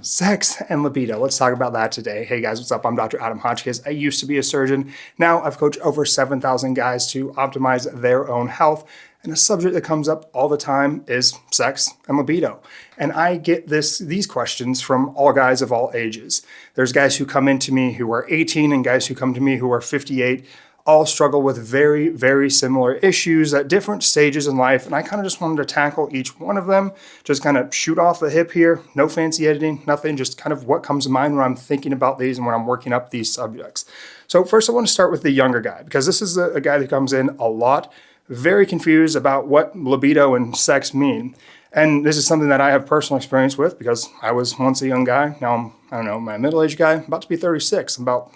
Sex and libido. Let's talk about that today. Hey guys, what's up? I'm Dr. Adam Hotchkiss. I used to be a surgeon. Now I've coached over 7,000 guys to optimize their own health. And a subject that comes up all the time is sex and libido. And I get these questions from all guys of all ages. There's guys who come into me who are 18 and guys who come to me who are 58. All struggle with very, very similar issues at different stages in life. And I kind of just wanted to tackle each one of them, just kind of shoot off the hip here, no fancy editing, nothing, just kind of what comes to mind when I'm thinking about these and when I'm working up these subjects. So first I want to start with the younger guy, because this is a guy that comes in a lot, very confused about what libido and sex mean. And this is something that I have personal experience with because I was once a young guy. Now I'm, a middle-aged guy, about to be 36, about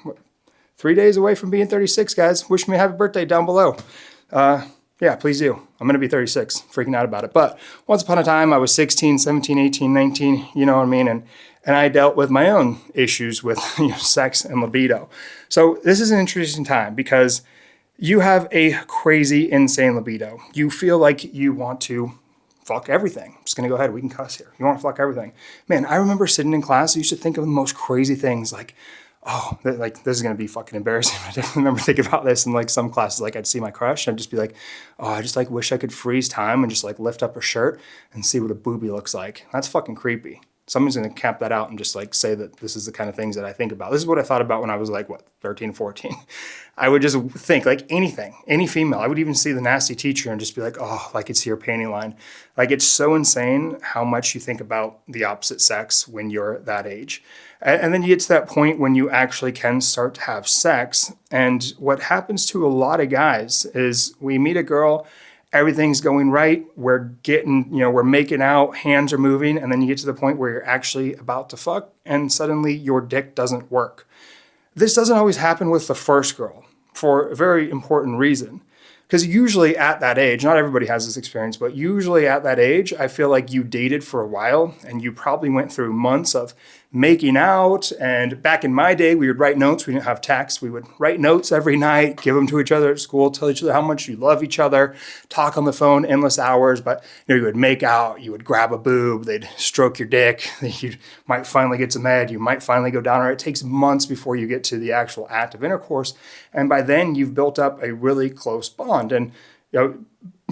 3 days away from being 36, guys. Wish me a happy birthday down below. Yeah, please do. I'm going to be 36, freaking out about it. But once upon a time, I was 16, 17, 18, 19, you know what I mean? And I dealt with my own issues with sex and libido. So this is an interesting time because you have a crazy, insane libido. You feel like you want to fuck everything. I'm just going to go ahead. We can cuss here. You want to fuck everything. Man, I remember sitting in class. I used to think of the most crazy things like, oh, like this is going to be fucking embarrassing. I definitely remember thinking about this in like some classes. Like I'd see my crush and I'd just be like, oh, I just like wish I could freeze time and just like lift up her shirt and see what a boobie looks like. That's fucking creepy. Someone's going to cap that out and just like say that this is the kind of things that I think about. This is what I thought about when I was like, 13, 14. I would just think like anything, any female. I would even see the nasty teacher and just be like, oh, like it's your panty line. Like it's so insane how much you think about the opposite sex when you're that age. And then you get to that point when you actually can start to have sex. And what happens to a lot of guys is we meet a girl, everything's going right. We're getting, we're making out, hands are moving. And then you get to the point where you're actually about to fuck and suddenly your dick doesn't work. This doesn't always happen with the first girl for a very important reason. Because usually at that age, not everybody has this experience, but usually at that age, I feel like you dated for a while and you probably went through months of making out. And back in my day, we would write notes. We didn't have text. We would write notes every night, give them to each other at school, tell each other how much you love each other, talk on the phone endless hours. But you would make out, you would grab a boob, they'd stroke your dick, you might finally get some head, you might finally go down. Or it takes months before you get to the actual act of intercourse. And by then you've built up a really close bond. And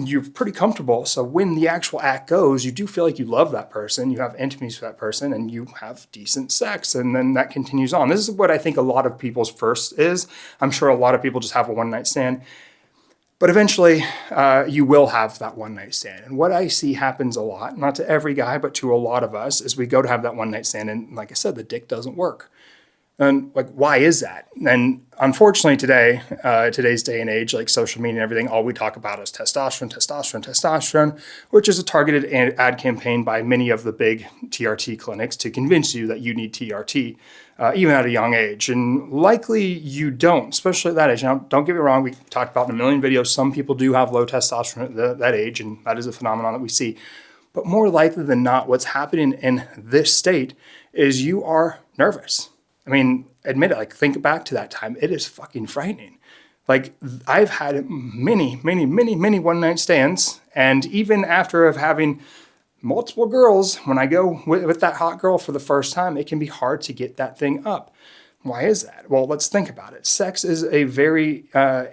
you're pretty comfortable. So when the actual act goes, you do feel like you love that person, you have intimacy with that person, and you have decent sex. And then that continues on. This is what I think a lot of people's first is. I'm sure a lot of people just have a one-night stand. But eventually, you will have that one-night stand. And what I see happens a lot, not to every guy, but to a lot of us, is we go to have that one-night stand. And like I said, the dick doesn't work. And like, why is that? And unfortunately today, today's day and age, like social media and everything, all we talk about is testosterone, testosterone, testosterone, which is a targeted ad campaign by many of the big TRT clinics to convince you that you need TRT, even at a young age. And likely you don't, especially at that age. Now, don't get me wrong, we talked about in a million videos, some people do have low testosterone at that age, and that is a phenomenon that we see. But more likely than not, what's happening in this state is you are nervous. I mean, admit it, like think back to that time. It is fucking frightening. Like I've had many one-night stands. And even after of having multiple girls, when I go with that hot girl for the first time, it can be hard to get that thing up. Why is that? Well, let's think about it. Sex is a very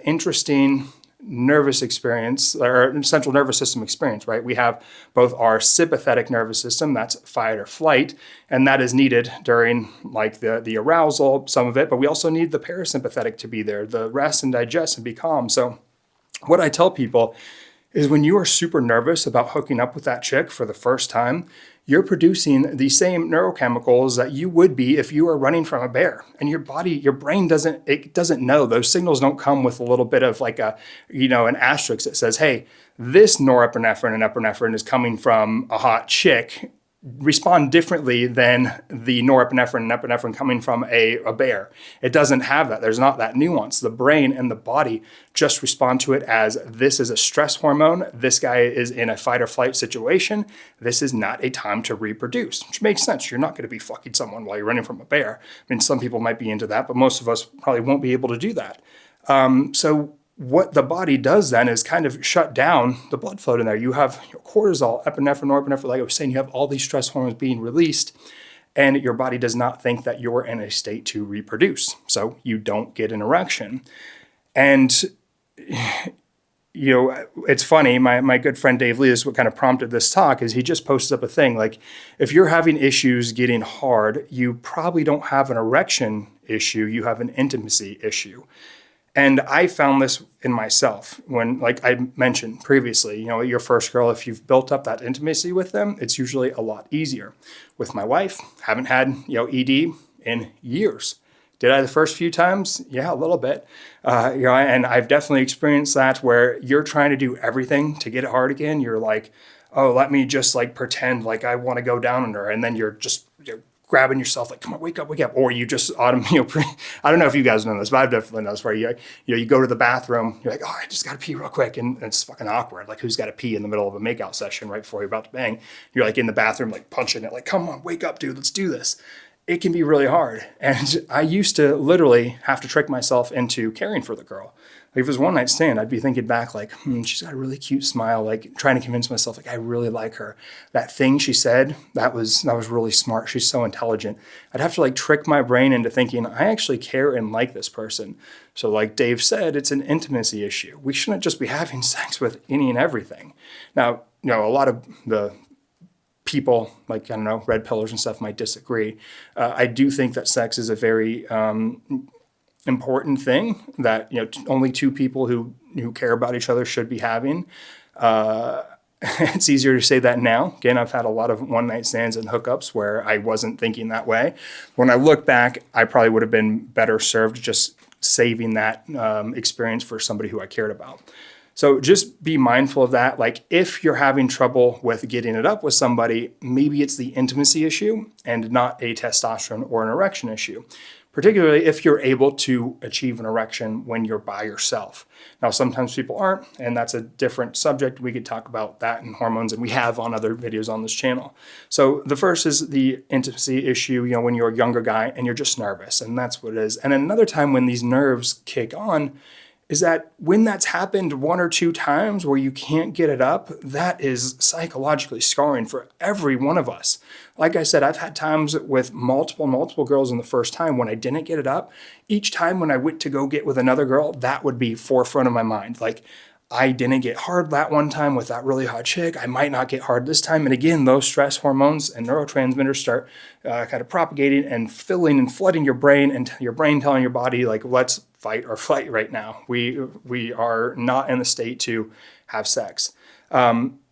interesting nervous experience or central nervous system experience, right? We have both our sympathetic nervous system, that's fight or flight, and that is needed during like the arousal, some of it, but we also need the parasympathetic to be there, the rest and digest and be calm. So what I tell people is when you are super nervous about hooking up with that chick for the first time, you're producing the same neurochemicals that you would be if you were running from a bear. And your body, your brain doesn't know. Those signals don't come with a little bit of like an asterisk that says, hey, this norepinephrine and epinephrine is coming from a hot chick. Respond differently than the norepinephrine and epinephrine coming from a bear. It doesn't have that. There's not that nuance. The brain and the body just respond to it as this is a stress hormone. This guy is in a fight or flight situation. This is not a time to reproduce, which makes sense. You're not going to be fucking someone while you're running from a bear. I mean, some people might be into that, but most of us probably won't be able to do that. So what the body does then is kind of shut down the blood flow in there. You have cortisol, epinephrine, norepinephrine, like I was saying, you have all these stress hormones being released. and your body does not think that you're in a state to reproduce. So you don't get an erection. And it's funny, my good friend Dave Lee is what kind of prompted this talk, is he just posted up a thing like, if you're having issues getting hard, you probably don't have an erection issue, you have an intimacy issue. And I found this in myself when, like I mentioned previously, your first girl, if you've built up that intimacy with them, it's usually a lot easier. With my wife, haven't had, ED in years. Did I the first few times? Yeah, a little bit. And I've definitely experienced that where you're trying to do everything to get it hard again. You're like, oh, let me just like pretend like I want to go down on her. And then you're grabbing yourself like, come on, wake up. Or you just I don't know if you guys know this, but I've definitely noticed where you go to the bathroom, you're like, oh, I just got to pee real quick. And it's fucking awkward. Like, who's got to pee in the middle of a makeout session right before you're about to bang? You're like in the bathroom, like punching it, like, come on, wake up, dude, let's do this. It can be really hard. And I used to literally have to trick myself into caring for the girl. Like if it was one night stand, I'd be thinking back like, she's got a really cute smile, like trying to convince myself like I really like her. That thing she said, that was really smart. She's so intelligent. I'd have to like trick my brain into thinking I actually care and like this person. So like Dave said, it's an intimacy issue. We shouldn't just be having sex with any and everything. Now, a lot of the people, like, I don't know, red pillars and stuff might disagree. I do think that sex is a very important thing that, only two people who care about each other should be having. It's easier to say that now. Again, I've had a lot of one-night stands and hookups where I wasn't thinking that way. When I look back, I probably would have been better served just saving that experience for somebody who I cared about. So just be mindful of that. Like if you're having trouble with getting it up with somebody, maybe it's the intimacy issue and not a testosterone or an erection issue, particularly if you're able to achieve an erection when you're by yourself. Now, sometimes people aren't, and that's a different subject. We could talk about that and hormones, and we have on other videos on this channel. So the first is the intimacy issue, when you're a younger guy and you're just nervous, and that's what it is. And another time when these nerves kick on is that when that's happened one or two times where you can't get it up, that is psychologically scarring for every one of us. Like I said, I've had times with multiple girls in the first time when I didn't get it up. Each time when I went to go get with another girl, that would be forefront of my mind. Like, I didn't get hard that one time with that really hot chick. I might not get hard this time. And again, those stress hormones and neurotransmitters start kind of propagating and filling and flooding your brain, and your brain telling your body, like, let's fight or flight right now. We are not in the state to have sex.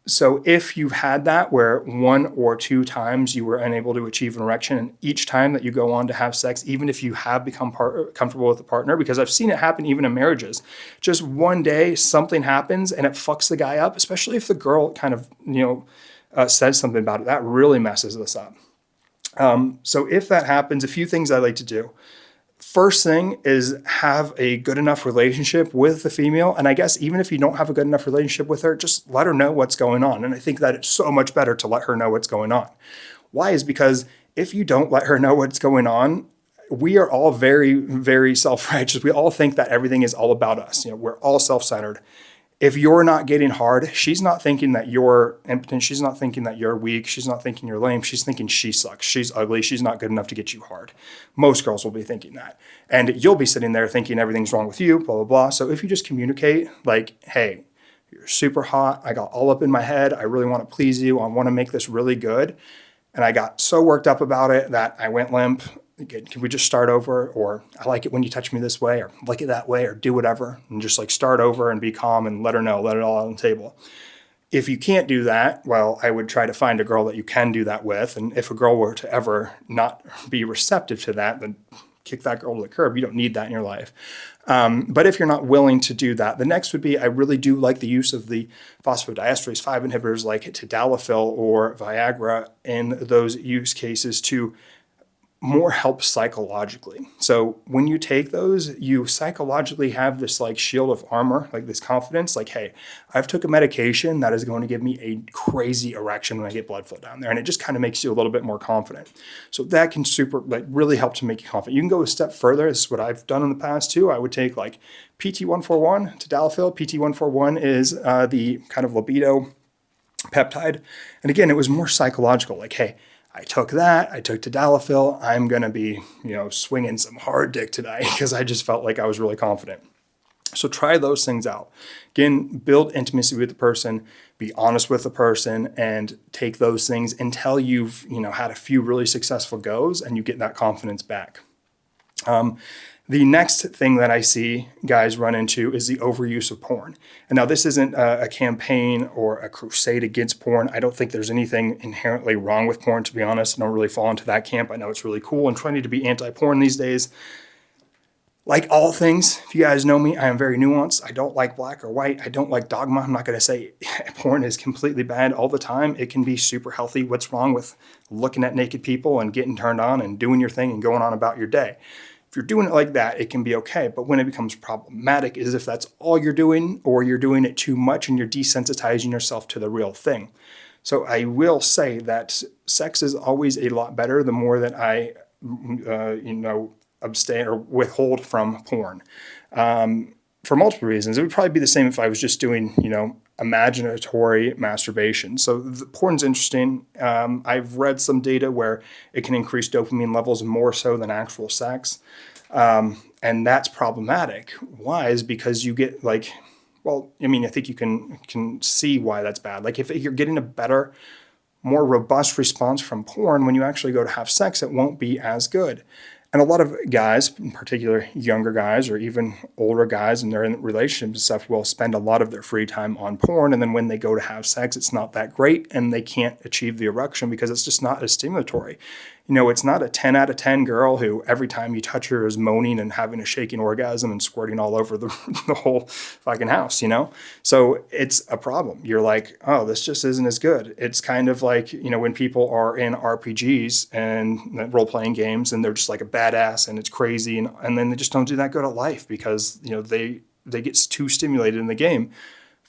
So if you've had that where one or two times you were unable to achieve an erection, and each time that you go on to have sex, even if you have become comfortable with a partner, because I've seen it happen even in marriages, just one day something happens and it fucks the guy up, especially if the girl kind of, says something about it, that really messes us up. So if that happens, a few things I like to do. First thing is have a good enough relationship with the female. And I guess even if you don't have a good enough relationship with her, just let her know what's going on. And I think that it's so much better to let her know what's going on. Why? Is because if you don't let her know what's going on, we are all very, very self-righteous. We all think that everything is all about us. We're all self-centered. If you're not getting hard, she's not thinking that you're impotent. She's not thinking that you're weak. She's not thinking you're lame. She's thinking she sucks. She's ugly. She's not good enough to get you hard. Most girls will be thinking that. And you'll be sitting there thinking everything's wrong with you, blah, blah, blah. So if you just communicate like, hey, you're super hot. I got all up in my head. I really want to please you. I want to make this really good. And I got so worked up about it that I went limp. Can we just start over? Or I like it when you touch me this way, or like it that way, or do whatever, and just like start over and be calm and let her know, let it all on the table. If you can't do that, well, I would try to find a girl that you can do that with. And if a girl were to ever not be receptive to that, then kick that girl to the curb. You don't need that in your life. But if you're not willing to do that, the next would be, I really do like the use of the phosphodiesterase 5 inhibitors like tadalfil or viagra in those use cases to more help psychologically. So when you take those, you psychologically have this like shield of armor, like this confidence, like, hey, I've took a medication that is going to give me a crazy erection when I get blood flow down there. And it just kind of makes you a little bit more confident. So that can really help to make you confident. You can go a step further. This is what I've done in the past too. I would take like PT141, tadalfil. PT141 is the kind of libido peptide. And again, it was more psychological, like, hey, I took that, I took tadalfil, I'm going to be, swinging some hard dick today because I just felt like I was really confident. So try those things out. Again, build intimacy with the person, be honest with the person, and take those things until you've, had a few really successful goes and you get that confidence back. The next thing that I see guys run into is the overuse of porn. And now this isn't a campaign or a crusade against porn. I don't think there's anything inherently wrong with porn, to be honest. I don't really fall into that camp. I know it's really cool and trendy to be anti-porn these days. Like all things, if you guys know me, I am very nuanced. I don't like black or white. I don't like dogma. I'm not going to say porn is completely bad all the time. It can be super healthy. What's wrong with looking at naked people and getting turned on and doing your thing and going on about your day? If you're doing it like that, it can be okay. But when it becomes problematic is if that's all you're doing or you're doing it too much and you're desensitizing yourself to the real thing. So I will say that sex is always a lot better the more that I, abstain or withhold from porn. For multiple reasons. It would probably be the same if I was just doing, imaginatory masturbation. So the porn's interesting. I've read some data where it can increase dopamine levels more so than actual sex. And that's problematic. Why? Is because you get I think you can see why that's bad. Like if you're getting a better, more robust response from porn, when you actually go to have sex, it won't be as good. And a lot of guys, in particular younger guys or even older guys, and they're in relationships and stuff, will spend a lot of their free time on porn. And then when they go to have sex, it's not that great and they can't achieve the erection because it's just not as stimulatory. It's not a 10 out of 10 girl who every time you touch her is moaning and having a shaking orgasm and squirting all over the whole fucking house, So it's a problem. You're like, oh, this just isn't as good. It's kind of like, when people are in RPGs and role-playing games and they're just like a badass and it's crazy and then they just don't do that good at life because, they get too stimulated in the game.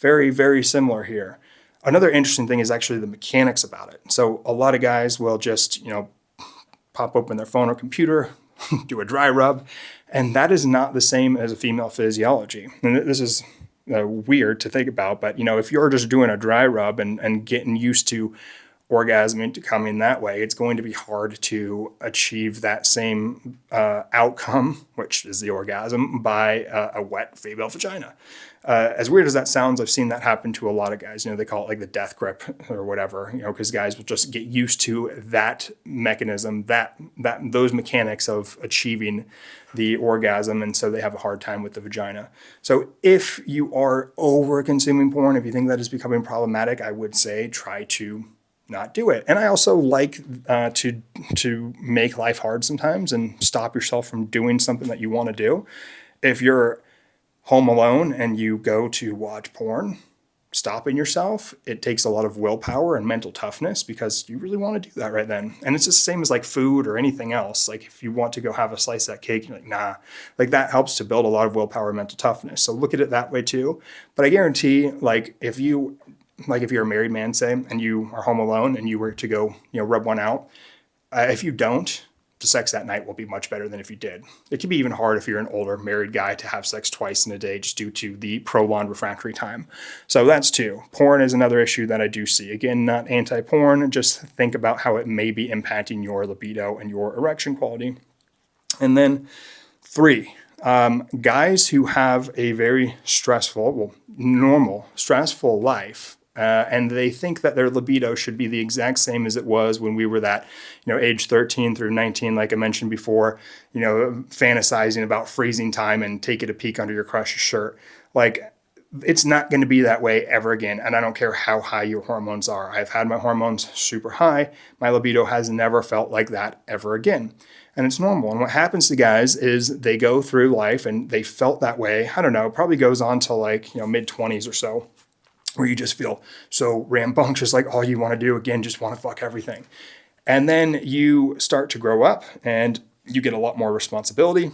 Very, very similar here. Another interesting thing is actually the mechanics about it. So a lot of guys will just, pop open their phone or computer, do a dry rub, and that is not the same as a female physiology. And this is weird to think about, but if you're just doing a dry rub and getting used to orgasming to coming that way, it's going to be hard to achieve that same outcome, which is the orgasm, by a wet female vagina. As weird as that sounds, I've seen that happen to a lot of guys. They call it like the death grip or whatever, because guys will just get used to that mechanism, those mechanics of achieving the orgasm, and so they have a hard time with the vagina. So if you are over consuming porn, if you think that is becoming problematic, I would say try to not do it. And I also like to make life hard sometimes and stop yourself from doing something that you want to do. If you're home alone and you go to watch porn, stopping yourself, it takes a lot of willpower and mental toughness because you really want to do that right then. And it's just the same as like food or anything else. Like if you want to go have a slice of that cake, you're like, nah, like that helps to build a lot of willpower and mental toughness. So look at it that way too. But I guarantee if you're a married man, say, and you are home alone and you were to go, rub one out, if you don't, the sex that night will be much better than if you did. It can be even hard if you're an older married guy to have sex twice in a day just due to the prolonged refractory time. So that's two. Porn is another issue that I do see. Again, not anti-porn, just think about how it may be impacting your libido and your erection quality. And then 3, guys who have a very normal, stressful life, and they think that their libido should be the exact same as it was when we were that, age 13 through 19, like I mentioned before, fantasizing about freezing time and taking a peek under your crush's shirt. Like, it's not going to be that way ever again. And I don't care how high your hormones are. I've had my hormones super high. My libido has never felt like that ever again. And it's normal. And what happens to guys is they go through life and they felt that way. I don't know, it probably goes on to mid-20s or so, where you just feel so rambunctious, like all you want to do, again, just want to fuck everything. And then you start to grow up and you get a lot more responsibility.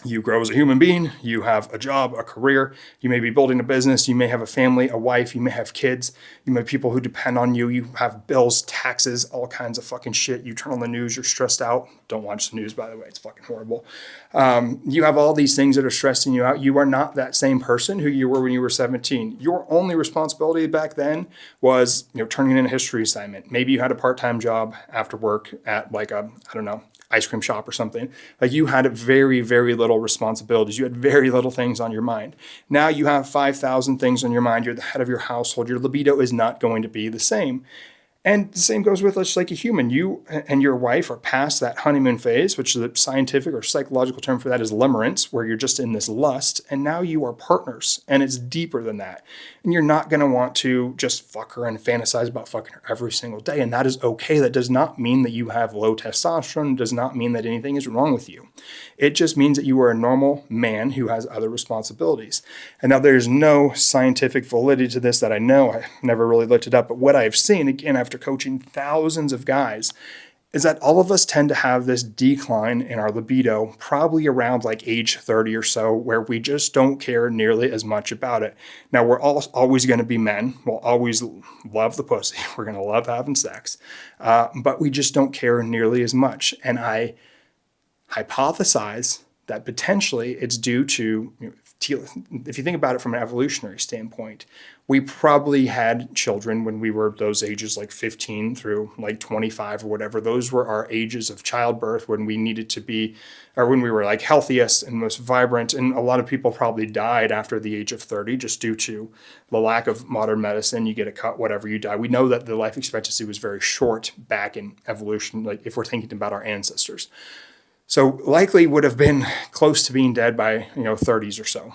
You grow as a human being, you have a job, a career, you may be building a business, you may have a family, a wife, you may have kids, you may have people who depend on you, you have bills, taxes, all kinds of fucking shit. You turn on the news, you're stressed out. Don't watch the news, by the way, it's fucking horrible. You have all these things that are stressing you out. You are not that same person who you were when you were 17. Your only responsibility back then was, turning in a history assignment. Maybe you had a part-time job after work at like a, I don't know, ice cream shop or something. Like you had very, very little responsibilities. You had very little things on your mind. Now you have 5,000 things on your mind. You're the head of your household. Your libido is not going to be the same. And the same goes with just like a human. You and your wife are past that honeymoon phase, which is a scientific or psychological term for that is limerence, where you're just in this lust. And now you are partners, and it's deeper than that. And you're not going to want to just fuck her and fantasize about fucking her every single day. And that is okay. That does not mean that you have low testosterone. It does not mean that anything is wrong with you. It just means that you are a normal man who has other responsibilities. And now there's no scientific validity to this that I know. I never really looked it up. But what I've seen, again, after coaching thousands of guys, is that all of us tend to have this decline in our libido probably around like age 30 or so, where we just don't care nearly as much about it. Now, we're always going to be men. We'll always love the pussy. We're going to love having sex. But we just don't care nearly as much. And I hypothesize that potentially it's due to, if you think about it from an evolutionary standpoint, we probably had children when we were those ages, like 15 through like 25 or whatever. Those were our ages of childbirth when we needed to be, or when we were like healthiest and most vibrant. And a lot of people probably died after the age of 30 just due to the lack of modern medicine. You get a cut, whatever, you die. We know that the life expectancy was very short back in evolution, like if we're thinking about our ancestors. So likely would have been close to being dead by, 30s or so.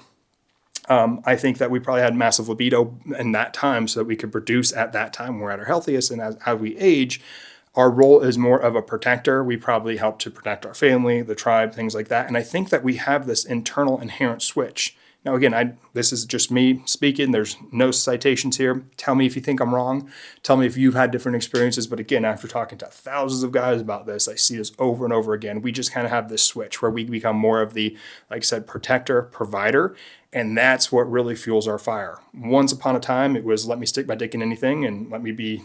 I think that we probably had massive libido in that time so that we could produce at that time when we're at our healthiest. And as we age, our role is more of a protector. We probably help to protect our family, the tribe, things like that. And I think that we have this internal inherent switch. Now, again, this is just me speaking. There's no citations here. Tell me if you think I'm wrong. Tell me if you've had different experiences. But again, after talking to thousands of guys about this, I see this over and over again. We just kind of have this switch where we become more of the, like I said, protector, provider. And that's what really fuels our fire. Once upon a time, it was let me stick my dick in anything and let me be,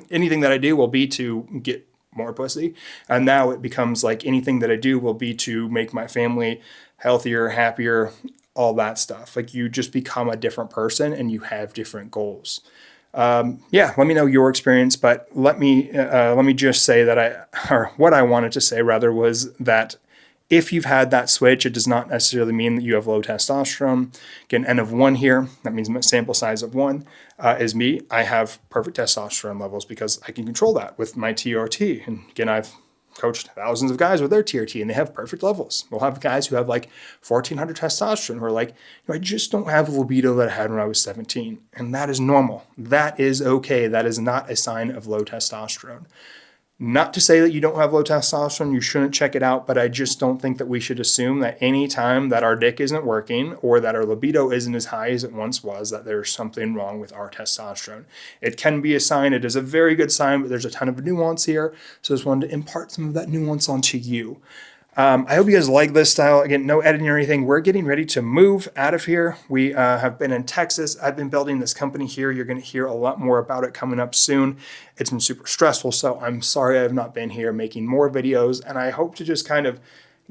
anything that I do will be to get more pussy. And now it becomes like anything that I do will be to make my family healthier, happier, all that stuff. Like you just become a different person and you have different goals. Let me know your experience, but let me just say that what I wanted to say rather was that if you've had that switch, it does not necessarily mean that you have low testosterone. Again, N of 1 here, that means sample size of 1 is me. I have perfect testosterone levels because I can control that with my TRT. And again, I've coached thousands of guys with their TRT and they have perfect levels. We'll have guys who have like 1,400 testosterone who are like, I just don't have the libido that I had when I was 17. And that is normal. That is okay. That is not a sign of low testosterone. Not to say that you don't have low testosterone, you shouldn't check it out, but I just don't think that we should assume that any time that our dick isn't working or that our libido isn't as high as it once was, that there's something wrong with our testosterone. It can be a sign. It is a very good sign, but there's a ton of nuance here. So I just wanted to impart some of that nuance onto you. I hope you guys like this style. Again, no editing or anything. We're getting ready to move out of here. We have been in Texas. I've been building this company here. You're going to hear a lot more about it coming up soon. It's been super stressful, so I'm sorry I've not been here making more videos. And I hope to just kind of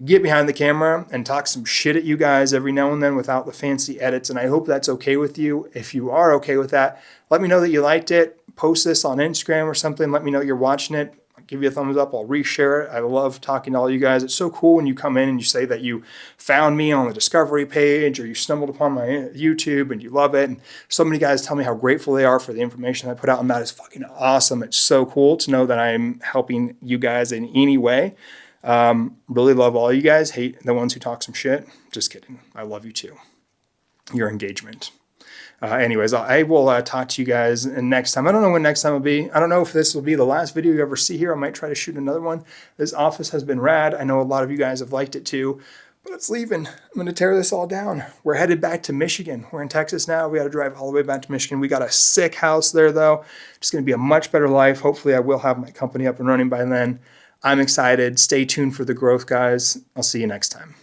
get behind the camera and talk some shit at you guys every now and then without the fancy edits. And I hope that's okay with you. If you are okay with that, let me know that you liked it. Post this on Instagram or something. Let me know you're watching it. Give you a thumbs up. I'll reshare it. I love talking to all you guys. It's so cool when you come in and you say that you found me on the discovery page or you stumbled upon my YouTube and you love it. And so many guys tell me how grateful they are for the information I put out, and that is fucking awesome. It's so cool to know that I'm helping you guys in any way. Really love all you guys. Hate the ones who talk some shit. Just kidding. I love you too. Your engagement. Anyways, I will talk to you guys next time. I don't know when next time will be. I don't know if this will be the last video you ever see here. I might try to shoot another one. This office has been rad. I know a lot of you guys have liked it too, but it's leaving. I'm going to tear this all down. We're headed back to Michigan. We're in Texas now. We got to drive all the way back to Michigan. We got a sick house there though. It's going to be a much better life. Hopefully I will have my company up and running by then. I'm excited. Stay tuned for the growth, guys. I'll see you next time.